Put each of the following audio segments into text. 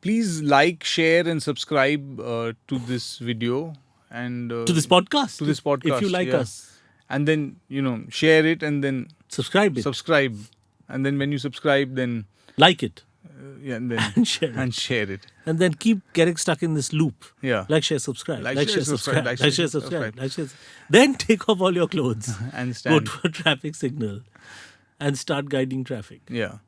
Please like, share, and subscribe to this video and To this podcast. To this podcast, If you like yeah. us, And then share it and then subscribe it. subscribe. And then when you subscribe, then Like it. and then And share it. and share it. And then keep getting stuck in this loop. Yeah. Like, share, subscribe. Like, Like, share, share, subscribe. subscribe. Like, Like, share, share, subscribe. subscribe. Like, share. Then take off all your clothes. And Go stand. to a traffic signal and start guiding traffic. Yeah.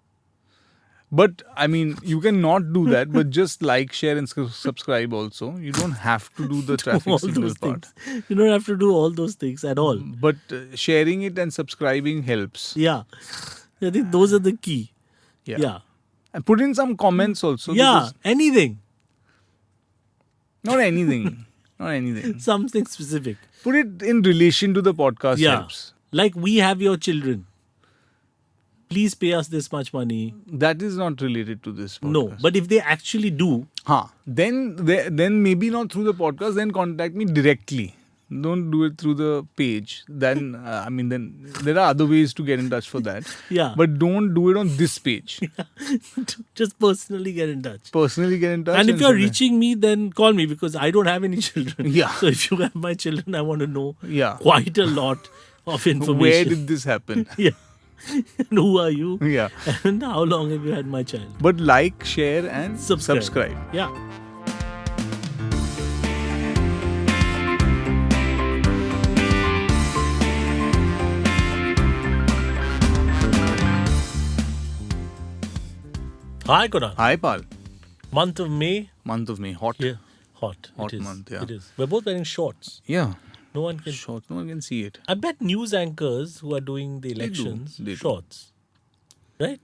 But I mean, you can not do that, but just like, share, and subscribe also. You don't have to do the traffic All signal those part. things. You don't have to do all those things at all. But sharing it and subscribing helps. Yeah. I think those are the key. Yeah. Yeah. And put in some comments also. Yeah. because- Anything. Not anything. Not anything. Something specific. Put it in relation to the podcast Yeah. helps. Like, we have your children. Please pay us this much money. That is not related to this podcast. No. But if they actually do, Then maybe not through the podcast, then contact me directly. Don't do it through the page. Then, then there are other ways to get in touch for that. yeah. But don't do it on this page. just personally get in touch. Personally get in touch. And if you're send it. reaching me, then call me because I don't have any children. Yeah. So if you have my children, I want to know Yeah. quite a lot of information. Where did this happen? Yeah. And who are you? Yeah. And how long have you had my child? But like, share, and subscribe. Yeah. Hi, Kunal. Hi, Pal. Month of May. Month of May. Hot. Yeah. Hot. Hot it is. month, yeah. It is. We're both wearing shorts. Yeah. No one can. Short. No one can see it. I bet news anchors who are doing the elections, They do. shorts. Right?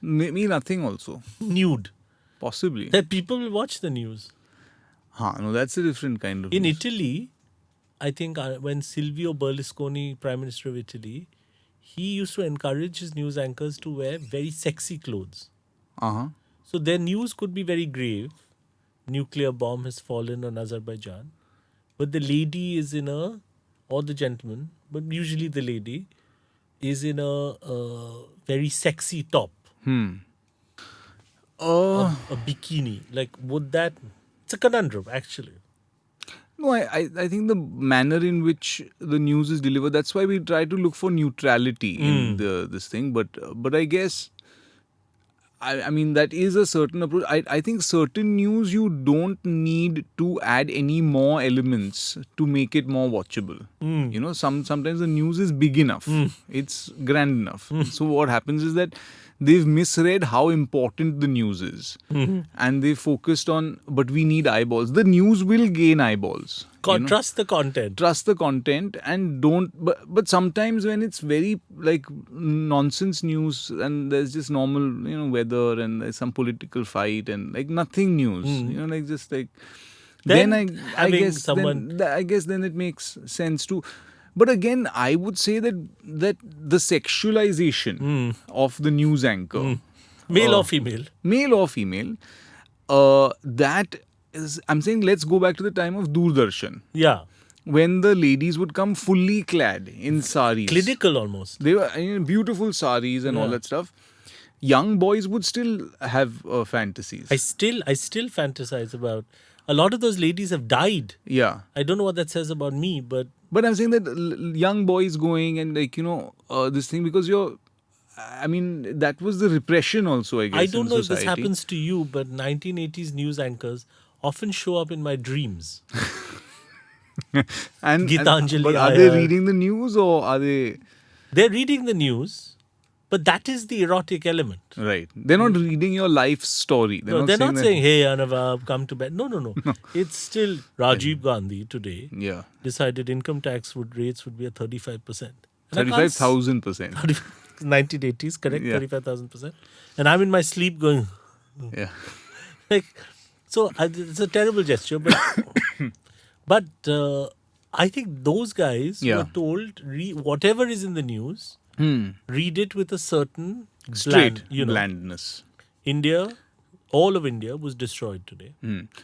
Me nothing also. Nude. Possibly. That people will watch the news. No, that's a different kind of In news. Italy, I think when Silvio Berlusconi, Prime Minister of Italy, he used to encourage his news anchors to wear very sexy clothes. Uh-huh. So their news could be very grave. Nuclear bomb has fallen on Azerbaijan. But the lady is in or the gentleman, but usually the lady is in a very sexy top. A bikini. Like, would that... It's a conundrum, actually. No, I think the manner in which the news is delivered, that's why we try to look for neutrality in this thing. But I guess, I mean, that is a certain approach. I think certain news, you don't need to add any more elements to make it more watchable. Sometimes the news is big enough. It's grand enough. So what happens is that they've misread how important the news is. And they focused on, but we need eyeballs. The news will gain eyeballs. Trust the content. Trust the content and don't, but sometimes when it's very like nonsense news and there's just normal, weather and there's some political fight and like nothing news, then I having guess someone- then it makes sense to. But again, I would say that the sexualization of the news anchor, Male or female. male or female, that is, I'm saying, let's go back to the time of Doordarshan, Yeah. when the ladies would come fully clad in saris. Clinical almost. They were beautiful saris and all Yeah. that stuff. Young boys would still have fantasies. I still fantasize about... A lot of those ladies have died. Yeah. I don't know what that says about me, but... But I'm saying that young boys going and this thing, because that was the repression also, I guess. I don't in know if this society. happens to you, but 1980s news anchors often show up in my dreams. And Gitanjali but are they Iyer. reading the news or are they... They're reading the news, but that is the erotic element. Right. They're not reading your life story. No, they're not that- saying, hey, Anava, come to bed. No. It's still Rajiv Gandhi today Yeah. decided income tax rates would be at 35%. And I can't 35,000%. 1980s, correct? Yeah. 35,000%. And I'm in my sleep going, Yeah. like, so it's a terrible gesture, but I think those guys Yeah. were told, whatever is in the news, read it with a certain Straight bland, blandness. India, all of India was destroyed today.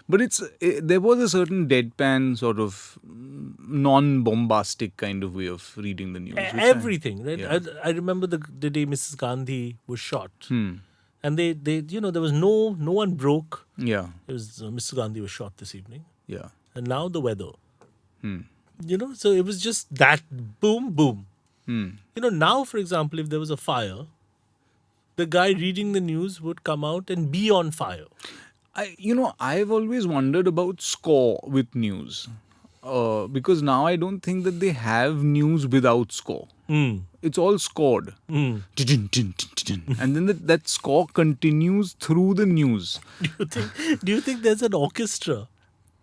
But there was a certain deadpan sort of non-bombastic kind of way of reading the news. which Everything, right? Yeah. I remember the day Mrs. Gandhi was shot. and they there was no one broke. Yeah. It was Mr. Gandhi was shot this evening, Yeah. and now the weather. Hmm. So it was just that boom, boom. Hmm. Now, for example, if there was a fire, the guy reading the news would come out and be on fire. I've always wondered about score with news. Because now I don't think that they have news without score. It's all scored. And then that score continues through the news. Do you think there's an orchestra?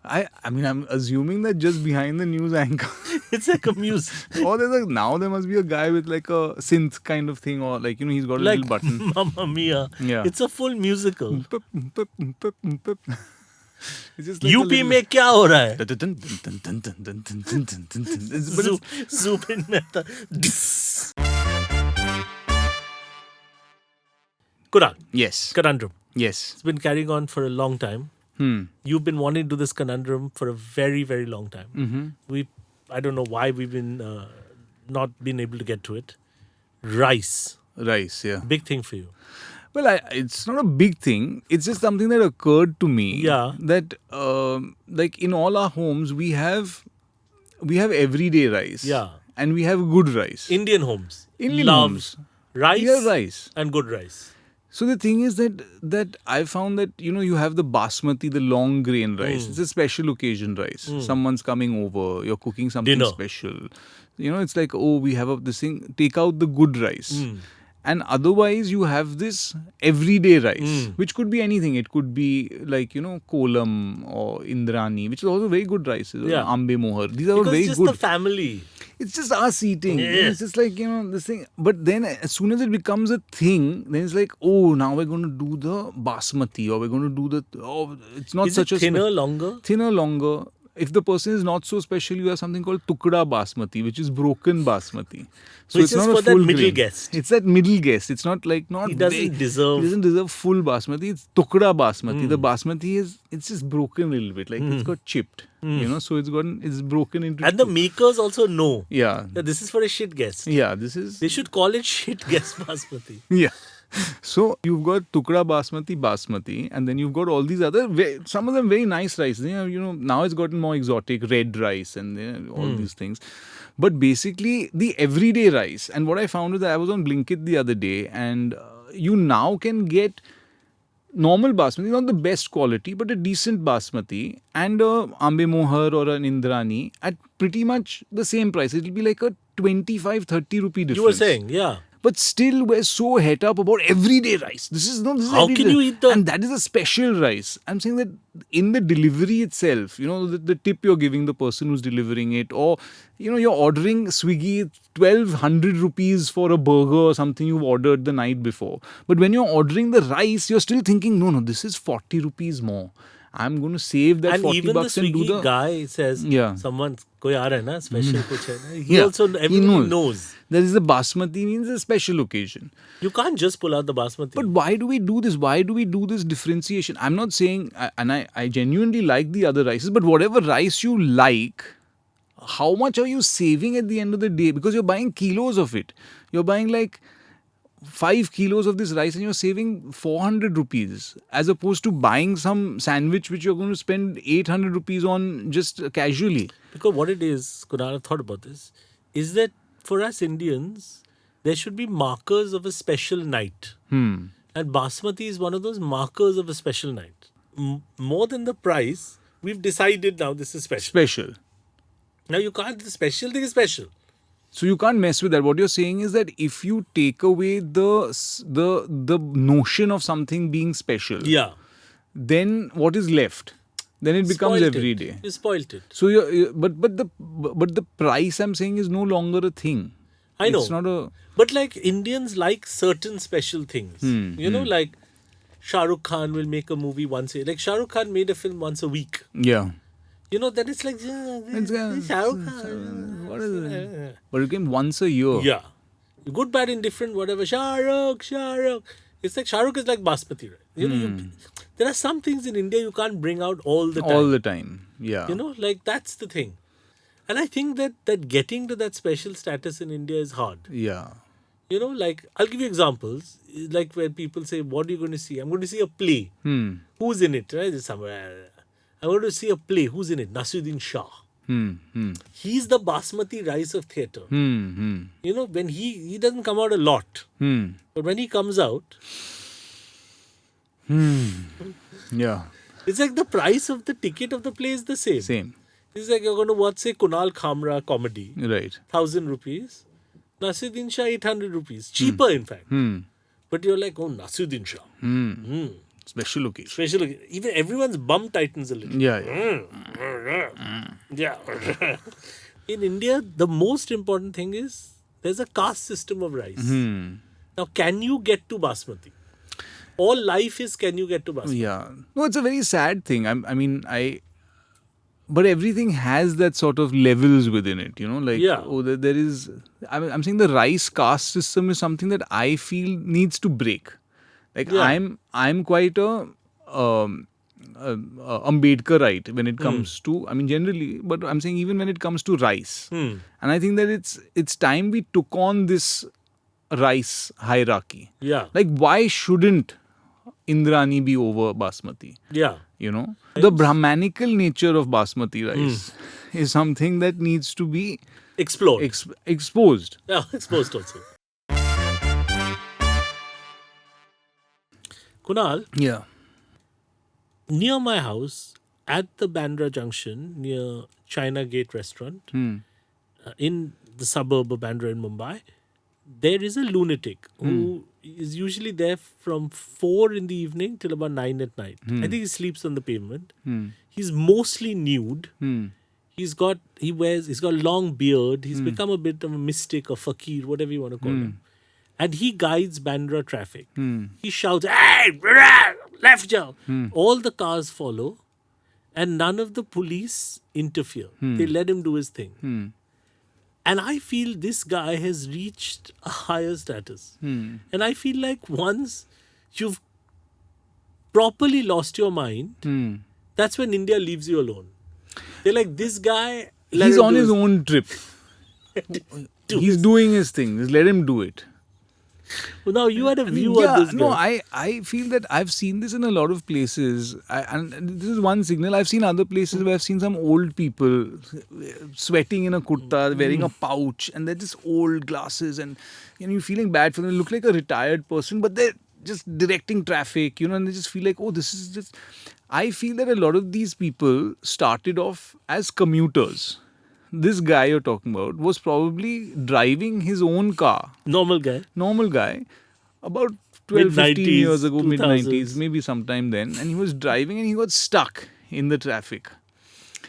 I mean, I'm assuming that just behind the news anchor. It's like a music. Or now there must be a guy with like a synth kind of thing, or like, he's got a Like little button. Mamma Mia. Yeah. It's a full musical. It's just like UP में क्या हो रहा है? But Zoom in में था. Quran, yes. conundrum. Yes. It's been carrying on for a long time. You've been wanting to do this conundrum for a very, very long time. I don't know why we've been not been able to get to it. Rice, Rice, yeah. big thing for you. Well, it's not a big thing. It's just something that occurred to me. Yeah. That like in all our homes we have everyday rice. Yeah. And we have good rice. Indian homes. Indian love homes. rice, Yeah, rice. and good rice. So the thing is that I found that you have the basmati, the long grain rice. It's a special occasion rice. Someone's coming over. You're cooking something Dinner. special. It's like, oh, we have this thing. Take out the good rice. And otherwise, you have this everyday rice, which could be anything. It could be like, kolam or indrani, which is also very good rices. Yeah. Ambe mohar. These are all Because very it's just good. the family. It's just us eating. Yeah. It's just like, this thing. But then as soon as it becomes a thing, then it's like, oh, now we're going to do the basmati, or we're going to do it's not Is such it a thinner, longer? thinner, longer. If the person is not so special, you have something called tukda basmati, which is broken basmati. So Which it's is not for a that full middle grain. guest. It's that middle guest. It's not like He doesn't deserve- He doesn't deserve full basmati. It's tukda basmati. The basmati it's just broken a little bit, like it's got chipped. So it's broken into. And the makers also know yeah, that this is for a shit guest. yeah. This is They should call it shit guest basmati. yeah. So you've got tukda basmati, and then you've got all these other, some of them very nice rices. Now it's gotten more exotic, red rice and all these things. But basically, the everyday rice. And what I found is that I was on Blinkit the other day, and you now can get normal basmati, not the best quality, but a decent basmati, and a ambe mohar or an indrani at pretty much the same price. It'll be like a 25-30 rupee difference. You were saying, yeah. But still, we're so het up about everyday rice. This is How everyday. can you eat the- And that is a special rice. I'm saying that in the delivery itself, the tip you're giving the person who's delivering it, or you're ordering Swiggy 1,200 rupees for a burger or something you've ordered the night before. But when you're ordering the rice, you're still thinking, no, this is 40 rupees more. I'm going to save that And 40 even the bucks and do Swiggy the guy says, Yeah. someone, koi aa raha hai na, special kuch hai na. He Yeah, also, he everybody knows. There is the basmati means a special occasion. You can't just pull out the basmati. But why do we do this? Why do we do this differentiation? I'm not saying, and I genuinely like the other rices, but whatever rice you like, how much are you saving at the end of the day? Because you're buying kilos of it. You're buying like 5 kilos of this rice and you're saving 400 rupees as opposed to buying some sandwich which you're going to spend 800 rupees on just casually. Because what it is, Kunal, I've thought about this, is that for us Indians, there should be markers of a special night. And basmati is one of those markers of a special night. More than the price, we've decided now this is special. Special. Now you can't, the special thing is special. So you can't mess with that. What you're saying is that if you take away the notion of something being special, Yeah. then what is left? Then it becomes Spoilt every it. day. You spoilt it. So but the price I'm saying is no longer a thing. I know. It's not a But like Indians like certain special things. Like Shah Rukh Khan will make a movie once a year. Like Shah Rukh Khan made a film once a week. yeah. Then it's like, Shah Rukh Khan. What is it? But it came once a year. Yeah. Good, bad, indifferent, whatever. Shah Rukh. It's like Shah Rukh is like basmati, right? There are some things in India you can't bring out all the time. All the time. Yeah. Like that's the thing. And I think that getting to that special status in India is hard. Yeah. You know, like, I'll give you examples. Like when people say, what are you going to see? I'm going to see a play. Who's in it? Right? Somewhere. I'm going to see a play. Who's in it? Nasiruddin Shah. He's the basmati rice of theatre. You know, when he doesn't come out a lot. But when he comes out, Yeah. it's like the price of the ticket of the play is the same. Same. It's like you're going to watch, say, Kunal Khamra comedy. Right. 1,000 rupees. Nasiruddin Shah, 800 rupees. Cheaper, in fact. But you're like, oh, Nasiruddin Shah. Special occasion. Special. Even everyone's bum tightens a little. Yeah. Yeah. In India, the most important thing is there's a caste system of rice. Now, can you get to basmati? All life is, can you get to basmati? Yeah. No, it's a very sad thing. But everything has that sort of levels within it, you know, like, Yeah. there is, I'm saying the rice caste system is something that I feel needs to break. Like, Yeah. I'm quite a Ambedkarite when it comes to, generally, but I'm saying even when it comes to rice. And I think that it's time we took on this rice hierarchy. Yeah. Like, why shouldn't Indrani be over basmati? Yeah. You know, the Brahmanical nature of basmati rice is something that needs to be Explode. exposed. Yeah, exposed also. Kunal, Yeah. near my house, at the Bandra Junction, near China Gate restaurant, in the suburb of Bandra in Mumbai, there is a lunatic who is usually there from 4 in the evening till about 9 at night. I think he sleeps on the pavement. He's mostly nude. He's got a long beard. He's become a bit of a mystic or fakir, whatever you want to call him. And he guides Bandra traffic. He shouts, "Hey, left jail." All the cars follow and none of the police interfere. They let him do his thing. And I feel this guy has reached a higher status. And I feel like once you've properly lost your mind, that's when India leaves you alone. They're like, this guy... let He's him on do his own trip. He's doing his thing. Just let him do it. Well, now you had a view of this guy. I feel that I've seen this in a lot of places. And this is one signal. I've seen other places where I've seen some old people sweating in a kurta, wearing a pouch, and they're just old glasses, and you're feeling bad for them. They look like a retired person, but they're just directing traffic, and they just feel like, oh, this is just... I feel that a lot of these people started off as commuters. This guy you're talking about was probably driving his own car. Normal guy. About 12, 15 Mid-90s, years ago, 2000s. mid-90s, maybe sometime then. And he was driving and he got stuck in the traffic.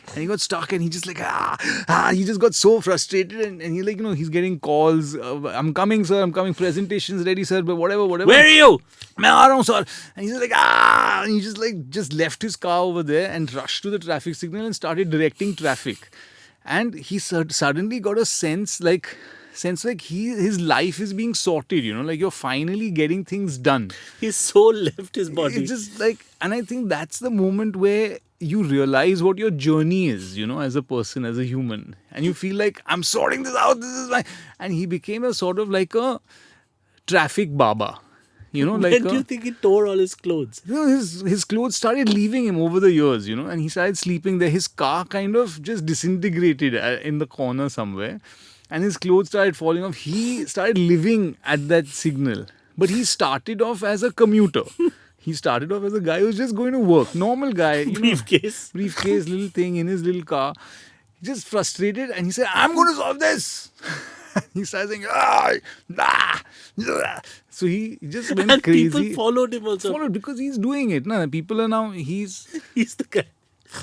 And he got stuck and he just he just got so frustrated and he he's getting calls. I'm coming, sir, I'm coming. Presentations ready, sir, but whatever. Where are you? मैं आ रहा हूँ, sir. And he's and he just left his car over there and rushed to the traffic signal and started directing traffic. And he suddenly got a sense like his life is being sorted, like you're finally getting things done. His soul left his body. It's just and I think that's the moment where you realize what your journey is, as a person, as a human. And you feel like, I'm sorting this out, this is my... And he became a sort of like a traffic baba. When do you think he tore all his clothes? His clothes started leaving him over the years, and he started sleeping there. His car kind of just disintegrated in the corner somewhere, and his clothes started falling off. He started living at that signal, but he started off as a commuter. He started off as a guy who's just going to work, normal guy, Briefcase, little thing in his little car, just frustrated, and he said, "I'm going to solve this." He started saying, So he just went and crazy. People followed him also. Followed because he's doing it. People are now, he's the guy.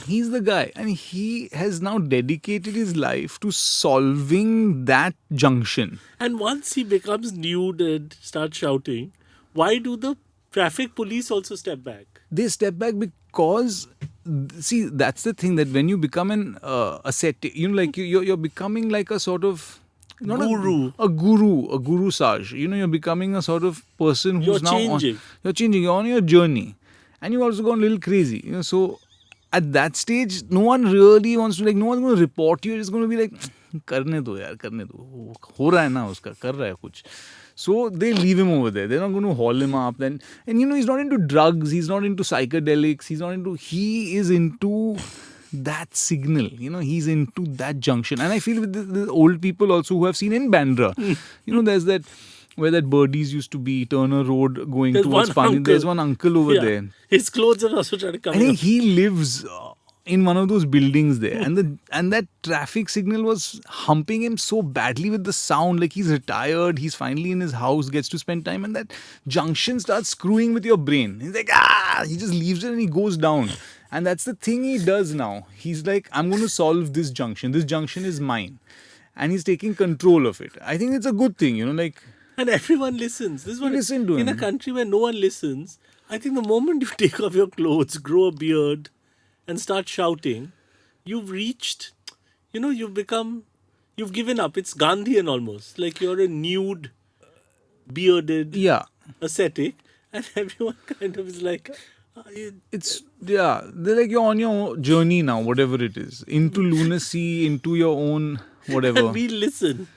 He's the guy. And he has now dedicated his life to solving that junction. And once he becomes nude and starts shouting, why do the traffic police also step back? They step back because... See, that's the thing, that when you become a ascetic, you're becoming like a sort of... Not guru. A guru saj. You're becoming a sort of person who's You're changing. You're on your journey. And you've also gone a little crazy. So at that stage, no one really wants to, no one's going to report you. It's going to be like, करने दो यार, करने दो. हो रहा है ना उसका, कर रहा है कुछ. So they leave him over there. They're not going to haul him up. And he's not into drugs. He's not into psychedelics. He is into that signal. He's into that junction. And I feel with the old people also who have seen in Bandra, there's that where that Birdies used to be, Turner Road going There's towards one Pani. uncle. There's one uncle over there. His clothes are also trying to come I think out. he lives in one of those buildings there, and that traffic signal was humping him so badly with the sound. Like, he's retired, he's finally in his house, gets to spend time, and that junction starts screwing with your brain. He's like, he just leaves it and he goes down. And that's the thing he does now. He's like, I'm going to solve this junction. This junction is mine, and he's taking control of it. I think it's a good thing, And everyone listens. This is what Listen to in a him. country where no one listens. I think the moment you take off your clothes, grow a beard, and start shouting, you've reached, you've given up. It's Gandhian almost. Like you're a nude, bearded Yeah. ascetic, and everyone kind of is like, They're like, you're on your journey now, whatever it is, into lunacy, into your own whatever. and we listen.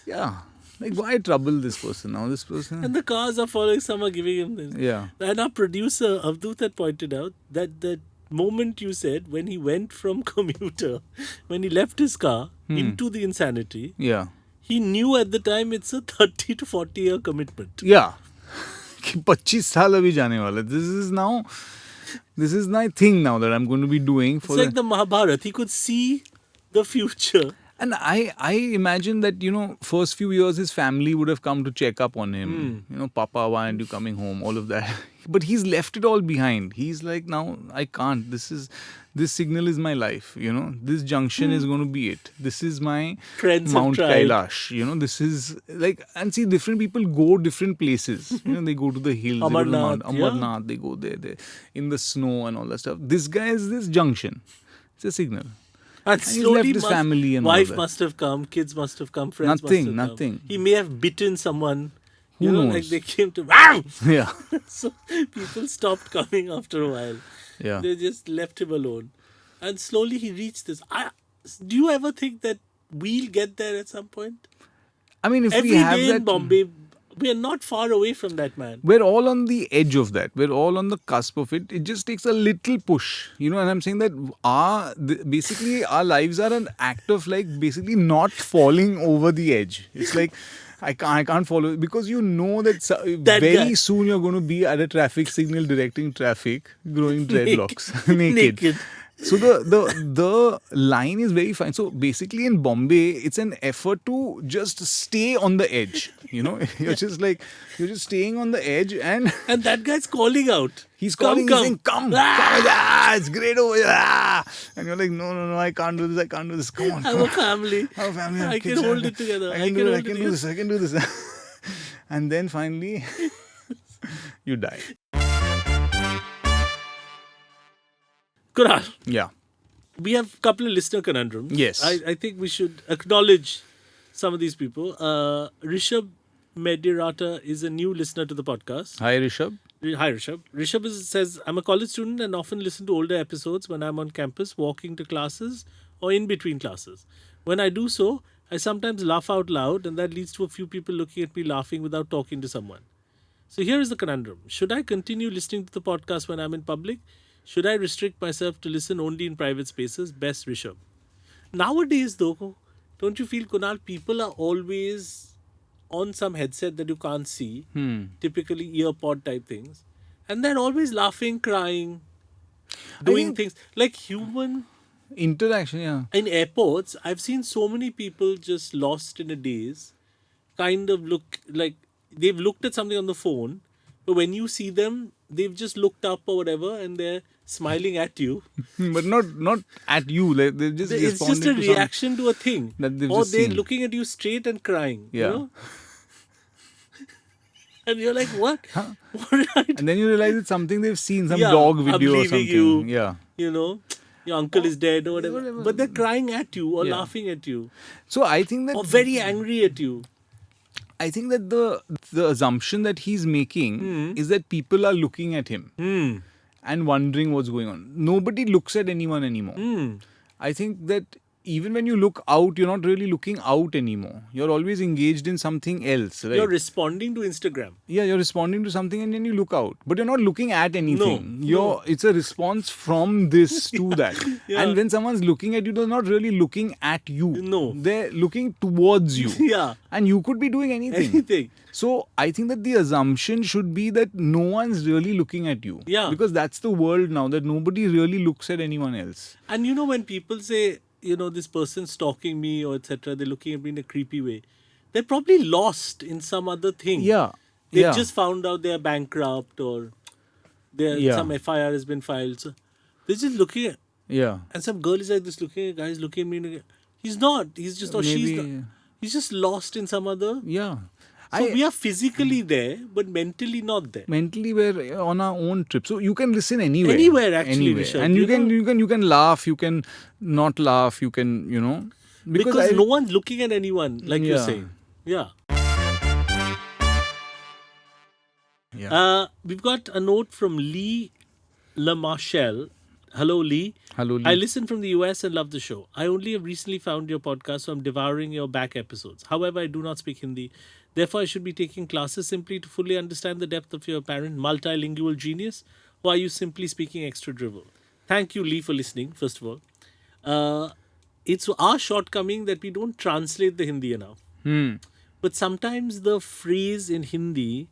Yeah. Like, why trouble this person now? This person. And the cars are following, some are giving him this. Yeah. And our producer, Avdut, had pointed out that the moment you said when he went from commuter, when he left his car into the insanity, Yeah. he knew at the time it's a 30 to 40 year commitment. Yeah. कि 25 साल अभी जाने वाला. This is my thing now that I'm going to be doing for It's like the Mahabharata. He could see the future. And I imagine that, first few years his family would have come to check up on him. Papa, why aren't you coming home? All of that. But he's left it all behind. He's like, now I can't. This signal is my life. This junction is going to be it. This is my Friends have Mount tried. Kailash. This is like, and see, different people go different places. They go to the hills, they go to the Amarnath, mountain, Amarnath, they go there in the snow and all that stuff. This guy is this junction. It's a signal. And he's slowly, left his family and all wife that. must have come, kids must have come, friends Nothing, must have nothing. come. He may have bitten someone. Who knows? Like they came to. Wow! Yeah. So people stopped coming after a while. Yeah. They just left him alone. And slowly he reached this. Do you ever think that we'll get there at some point? I mean, if Every we have day that, in Bombay, we are not far away from that man. we're all on the edge of that. We're all on the cusp of it. It just takes a little push, and I'm saying that basically our lives are an act of like basically not falling over the edge. It's like I can't follow because that That very guy. soon you're going to be at a traffic signal directing traffic, growing dreadlocks, naked. So the line is very fine. So basically in Bombay, it's an effort to just stay on the edge. You're just staying on the edge, and And that guy's calling out. he's Come, calling, he's saying, come, it's great over here. And you're like, no, I can't do this. Come on, I have a family. I have a family, I have I can kids, hold it together. I can do this. And then finally, you die. Kunal, Yeah. we have a couple of listener conundrums. Yes. I think we should acknowledge some of these people. Rishabh Medirata is a new listener to the podcast. Hi, Rishabh. Hi, Rishabh. Rishabh says, I'm a college student and often listen to older episodes when I'm on campus, walking to classes or in between classes. When I do so, I sometimes laugh out loud, and that leads to a few people looking at me laughing without talking to someone. So here is the conundrum. Should I continue listening to the podcast when I'm in public? Should I restrict myself to listen only in private spaces? Best, Rishabh. Nowadays, though, don't you feel, Kunal, people are always on some headset that you can't see, typically earpod type things, and they're always laughing, crying, doing think- things like human. Interaction, yeah. In airports, I've seen so many people just lost in a daze, kind of look like they've looked at something on the phone, but when you see them, they've just looked up or whatever, and they're smiling at you. But not at you. Like, they're just It's responding just a to some- reaction to a thing, that they've or just they're seen. looking at you straight and crying. Yeah. You know? And you're like, what? What did I do? And then you realize it's something they've seen, some Yeah, dog I'm video or leaving something. you. Yeah. You know, your uncle is dead or whatever. But they're crying at you or Yeah. laughing at you So I think that or very angry at you. I think that the assumption that he's making is that people are looking at him and wondering what's going on. Nobody looks at anyone anymore. I think that even when you look out, you're not really looking out anymore. You're always engaged in something else, right? You're responding to Instagram. Yeah, you're responding to something and then you look out, but you're not looking at anything. No. It's a response from this to that. Yeah. And when someone's looking at you, they're not really looking at you. No. They're looking towards you. Yeah. And you could be doing anything. Anything. So I think that the assumption should be that no one's really looking at you. Yeah. Because that's the world now, that nobody really looks at anyone else. And you know, when people say, you know, this person's stalking me or etc., they're looking at me in a creepy way, they're probably lost in some other thing. Yeah. They've yeah. just found out they're bankrupt or Yeah. some FIR has been filed. So they're just looking at, Yeah. and some girl is like this looking at, guy's looking at me. And he's not. He's just, or she's Maybe- not. He's just lost in some other. Yeah. So we are physically there, but mentally not there. Mentally we're on our own trip, so you can listen anywhere. Anywhere, actually, Vishal, and you you can laugh, you can not laugh, you can Because no one's looking at anyone, like you're Yeah. saying. Yeah. Yeah. We've got a note from Lee LaMarchelle. Hello, Lee. Hello, Lee. I listen from the US and love the show. I only have recently found your podcast, so I'm devouring your back episodes. However, I do not speak Hindi. Therefore, I should be taking classes simply to fully understand the depth of your apparent multilingual genius, or are you simply speaking extra drivel? Thank you, Lee, for listening, first of all. It's our shortcoming that we don't translate the Hindi enough. But sometimes the phrase in Hindi,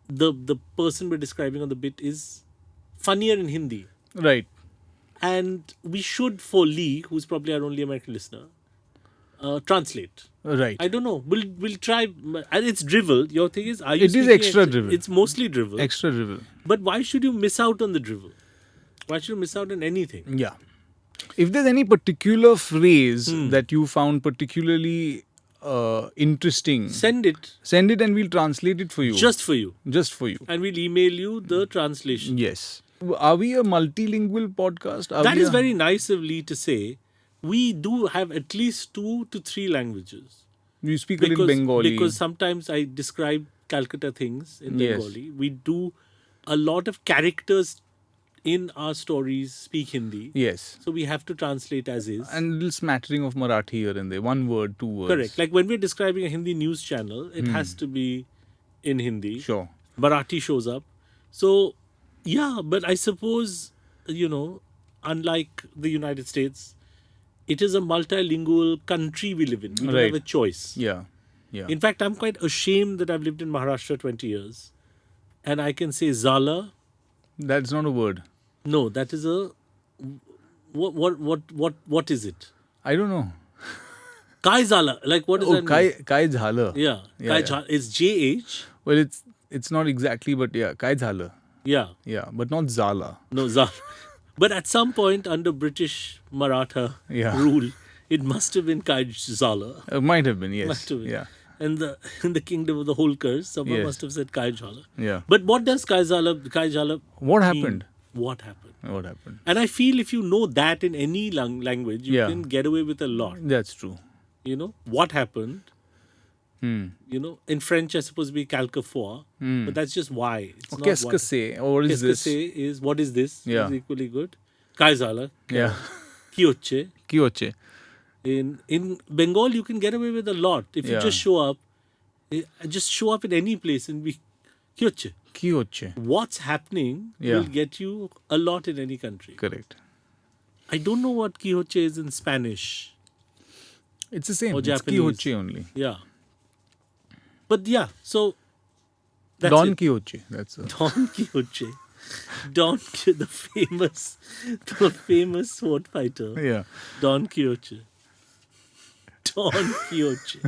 the person we're describing on the bit is funnier in Hindi. Right. And we should, for Lee, who's probably our only American listener, translate. Right. I don't know. We'll try. And it's drivel. Your thing is, are you It is speaking extra drivel. It's mostly drivel. Extra drivel. But why should you miss out on the drivel? Why should you miss out on anything? Yeah. If there's any particular phrase Hmm. that you found particularly interesting, Send it send it and we'll translate it for you. just for you. Just for you. And we'll email you the translation. Yes. Are we a multilingual podcast? That is very nice of Lee to say. We do have at least 2 to 3 languages. You speak a little Bengali. Because sometimes I describe Calcutta things in Yes. Bengali. We do a lot of characters in our stories speak Hindi. Yes. So we have to translate as is. And a little smattering of Marathi here and there. 1 word, 2 words. Correct. Like when we're describing a Hindi news channel, it has to be in Hindi. Sure. Marathi shows up. So, yeah, but I suppose, unlike the United States, it is a multilingual country we live in. We don't Right. have a choice. Yeah. Yeah. In fact, I'm quite ashamed that I've lived in Maharashtra 20 years. And I can say Zala. That's not a word. No, that is a... What is it? I don't know. Kai Zala. Like, what does that mean? Kai Jhala. Yeah. Yeah, Kai yeah. Jhala. It's JH. Well, it's not exactly, but yeah, Kai Jhala. Yeah. Yeah, but not Zala. No, Zala. But at some point under British Maratha Yeah. rule, it must have been Kai Zala. Might have been, yes. Must have been. Yeah. And in the kingdom of the Holkars, someone Yes. must have said Kai Jhala. Yeah. But what does Kai Jhala What mean? happened? What happened? What happened? And I feel if you know that in any language, you Yeah. can get away with a lot. That's true. What happened? Hmm. In French, I suppose be quelquefois, but that's just why. It's not Qu'est-ce what. que c'est? Or what is Qu'est-ce que this? c'est is what is this? Yeah. Is equally good. Kai Jhala. Yeah. Kioche. Kioche. In Bengal, you can get away with a lot if you Yeah. just show up. Just show up in any place and be Kioche. Kioche. What's happening Yeah. will get you a lot in any country. Correct. I don't know what Quijote is in Spanish. It's the same. Or It's Japanese. Kioche only. Yeah. But yeah, so that's Don it. Quixote. That's Don Quixote. The famous sword fighter. yeah. Don Quixote. Don Quixote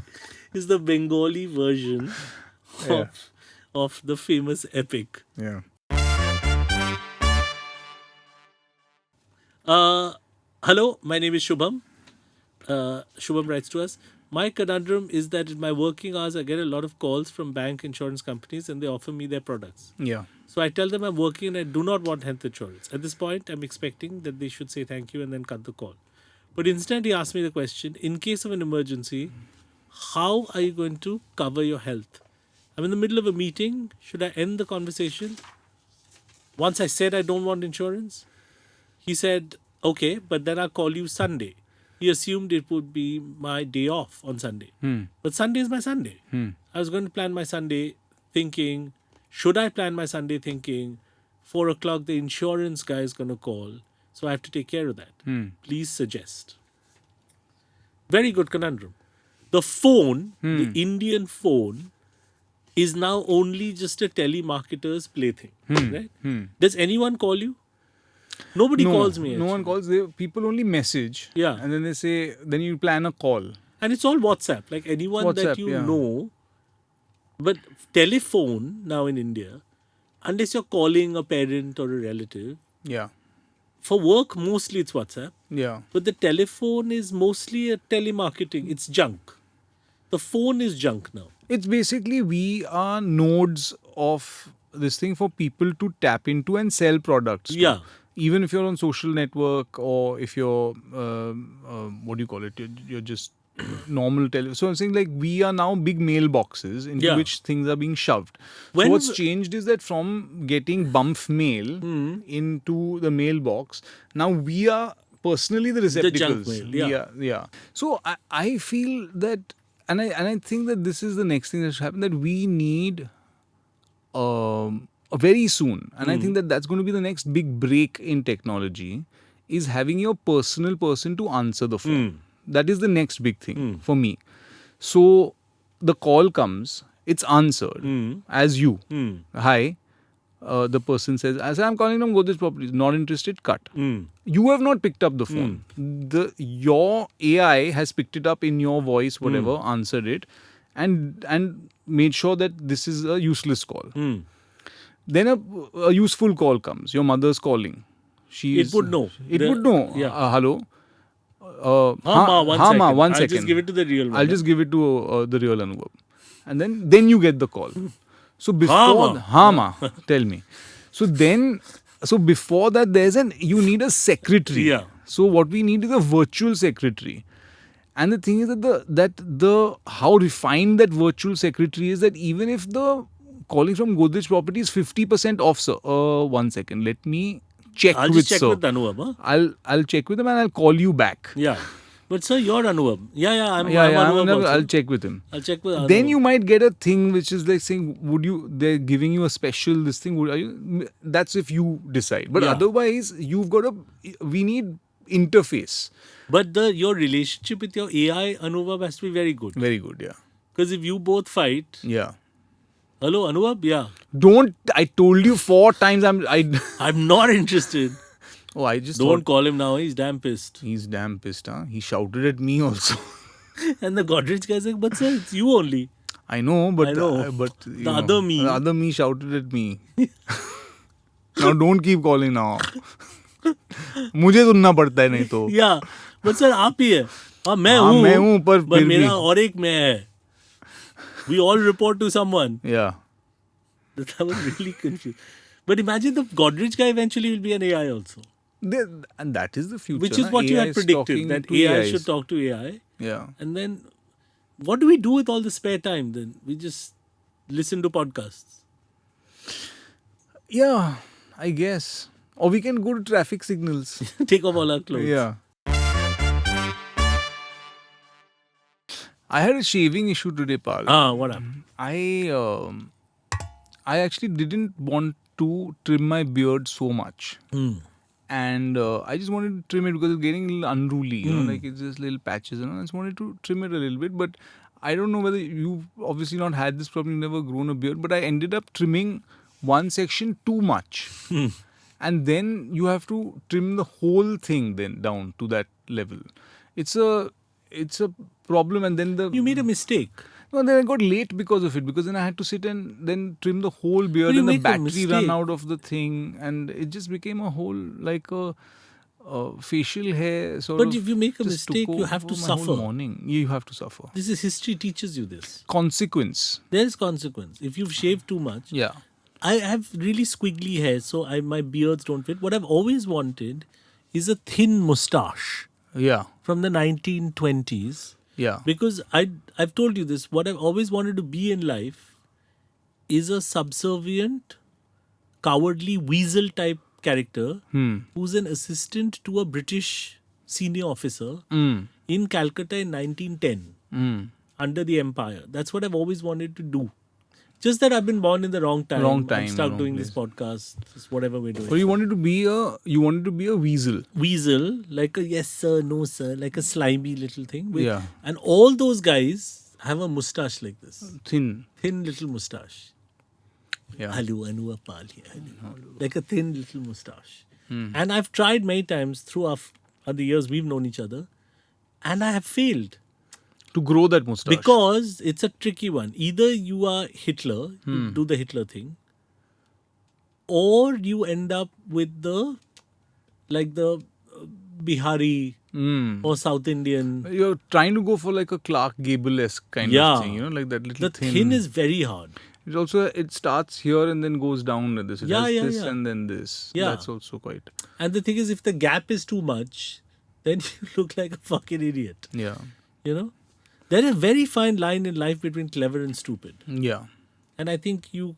is the Bengali version Yeah. of the famous epic. Yeah. Hello, my name is Shubham. Shubham writes to us. My conundrum is that in my working hours, I get a lot of calls from bank insurance companies and they offer me their products. Yeah. So I tell them I'm working and I do not want health insurance. At this point, I'm expecting that they should say thank you and then cut the call. But instead, he asked me the question, in case of an emergency, how are you going to cover your health? I'm in the middle of a meeting. Should I end the conversation? Once I said I don't want insurance, he said, okay, but then I'll call you Sunday. he assumed it would be my day off on Sunday. But Sunday is my Sunday. I was going to plan my Sunday thinking, should I plan my Sunday thinking, 4 o'clock the insurance guy is going to call, so I have to take care of that. Please suggest. Very good conundrum. The phone, the Indian phone, is now only just a telemarketer's plaything. Right? Does anyone call you? Nobody calls me. No one actually. calls. People only message. Yeah. And then they say, then you plan a call. And it's all WhatsApp. Like anyone that WhatsApp, you yeah. know. But telephone now in India, unless you're calling a parent or a relative, Yeah. for work mostly it's WhatsApp. Yeah. But the telephone is mostly a telemarketing. It's junk. The phone is junk now. It's basically we are nodes of this thing for people to tap into and sell products. to. Yeah. Even if you're on social network or if you're, what do you call it? You're just normal tele. So I'm saying like we are now big mailboxes into Yeah. which things are being shoved. When so what's w- changed is that from getting bump mail into the mailbox, now we are personally the receptacles. mail, yeah. Yeah. So I feel that, and I think that this is the next thing that should happen, that we need very soon, and I think that that's going to be the next big break in technology, is having your personal person to answer the phone. That is the next big thing for me. So the call comes, it's answered as you. Hi. The person says, I say, I'm calling from Godrej Properties. Not interested, cut. You have not picked up the phone. Your AI has picked it up in your voice, whatever, answered it, and made sure that this is a useless call. Then a useful call comes. Your mother's calling. It would know. It would know. Yeah. Hello. Ma, one second. One I'll second. just give it to the real one. I'll just give it to the real Anubhav. And then you get the call. So before... Ma. Tell me. So before that, you need a secretary. Yeah. So what we need is a virtual secretary. And the thing is that how refined that virtual secretary is, that even if the calling from Godrej Property is 50% off, sir. 1 second. Let me check I'll with just check sir. with Anubhav. Huh? I'll check with him and I'll call you back. Yeah. But sir, you're Anubhav. Yeah, I'm I'm Anubhav also. I'll check with him. I'll check with Anubhav. Then you might get a thing which is like saying, they're giving you a special this thing. That's if you decide. But Yeah. otherwise, we need interface. But your relationship with your AI, Anubhav, has to be very good. Very good, yeah. Because if you both fight, Yeah. hello, Anubhav, yeah, I told you 4 times I'm not interested. I just Don't thought call him now. He's damn pissed. he's damn pissed, huh? He shouted at me also. And the Godrej guy's like, but sir, it's you only. I know, but I know. you The other me. The other me shouted at me. Now don't keep calling now. मुझे सुनना पड़ता है नहीं तो. Yeah. But sir, आप ही है. हाँ, मैं हाँ, हूँ. मैं हूँ, पर But फिर भी. मेरा और एक मैं है. We all report to someone. Yeah. That was really confused. But imagine the Godrej guy eventually will be an AI also. And that is the future. Which is na? what you AI had is predicted. talking That to AI AIs. should talk to AI. Yeah. And then what do we do with all the spare time then? We just listen to podcasts. Yeah, I guess. Or we can go to traffic signals. Take off all our clothes. Yeah. I had a shaving issue today, Pal. What happened? I actually didn't want to trim my beard so much. And I just wanted to trim it because it's getting a little unruly. You know, like it's just little patches. I just wanted to trim it a little bit. But I don't know whether you've obviously not had this problem, you've never grown a beard. But I ended up trimming one section too much. And then you have to trim the whole thing then down to that level. It's a problem. And then You made a mistake. no, then I got late because of it, because then I had to sit and then trim the whole beard you and the make a battery mistake. run out of the thing, and it just became a whole like a facial hair sort But of. if you make a just took mistake, you have to over my whole suffer. morning. Yeah, you have to suffer. This is history teaches you this. Consequence. There is consequence. If you've shaved too much, Yeah. I have really squiggly hair, so my beards don't fit. What I've always wanted is a thin moustache Yeah. from the 1920s. Yeah. Because I've told you this, what I've always wanted to be in life is a subservient, cowardly weasel type character who's an assistant to a British senior officer Mm. in Calcutta in 1910 Mm. under the empire. That's what I've always wanted to do. Just that I've been born in the wrong time. Wrong time, I'm stuck wrong doing this place. podcast. Just whatever we're doing. But you wanted to be a weasel. Weasel, like a yes sir, no sir, like a slimy little thing. Yeah. And all those guys have a mustache like this. Thin. Thin little mustache. Yeah. Hello, Anu Apal here. Hello. Like a thin little mustache. Hmm. And I've tried many times through the years we've known each other, and I have failed. To grow that mustache. Because it's a tricky one. Either you are Hitler, you do the Hitler thing, or you end up with the Bihari Mm. or South Indian. You're trying to go for like a Clark Gable-esque kind Yeah. of thing, you know, like that little The thin is very hard. it starts here and then goes down like this. It Yeah, has yeah, this yeah. and then this. Yeah. That's also quite. And the thing is, if the gap is too much, then you look like a fucking idiot. Yeah. You know? There is a very fine line in life between clever and stupid. Yeah. And I think you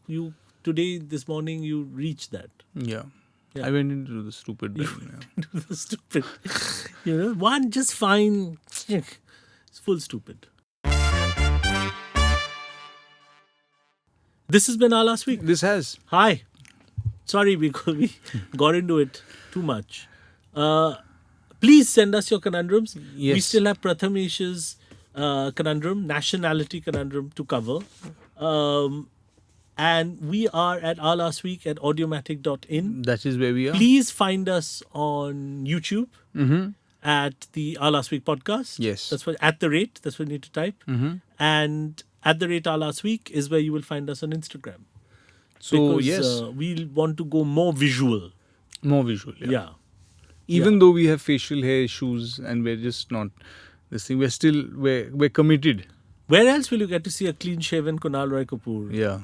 today, this morning, you reached that. Yeah. Yeah. I went into the stupid then, yeah. The stupid. You know, one just fine. It's full stupid. This has been our last week. This has. Hi. Sorry, we got into it too much. Please send us your conundrums. We Yes. still have Prathamesh's conundrum, nationality conundrum to cover. And we are at our last week at audiomatic.in. That is where we are. Please find us on YouTube Mm-hmm. at the Our Last Week podcast. Yes. That's what at the rate. That's what you need to type. Mm-hmm. And at the rate Our Last Week is where you will find us on Instagram. So, Because, yes, we want to go more visual. more visual. Yeah. Yeah. Even though we have facial hair issues and we're just not this thing, we're committed. Where else will you get to see a clean-shaven Kunal Roy Kapoor? Yeah.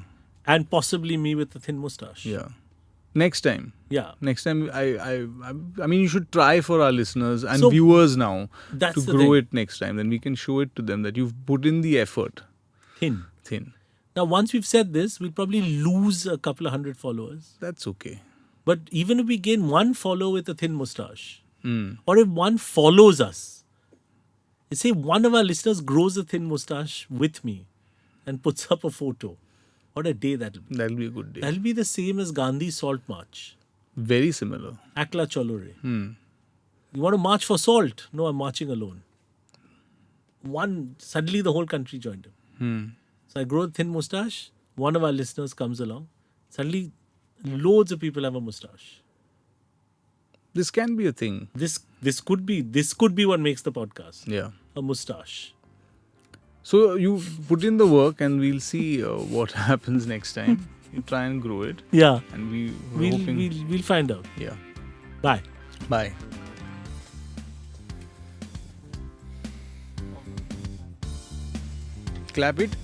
And possibly me with a thin mustache. Yeah. Next time. Yeah. Next time, I mean, you should try for our listeners and So, viewers now That's to the grow thing. it next time. Then we can show it to them that you've put in the effort. Thin. Thin. Now, once we've said this, we'll probably lose a couple of hundred followers. That's okay. But even if we gain one follower with a thin mustache, Mm. or if one follows us, say one of our listeners grows a thin mustache with me and puts up a photo, what a day that'll be. That'll be a good day. That'll be the same as Gandhi's Salt March. Very similar. Akla Cholore. Hmm. You want to march for salt? No, I'm marching alone. Suddenly the whole country joined him. Hmm. So I grow a thin mustache. One of our listeners comes along. Suddenly, loads of people have a mustache. This can be a thing. This could be what makes the podcast. Yeah. A mustache. So you put in the work and we'll see what happens next time. You try and grow it. Yeah. And we're hoping. We'll find out. Yeah. Bye. Bye. Clap it.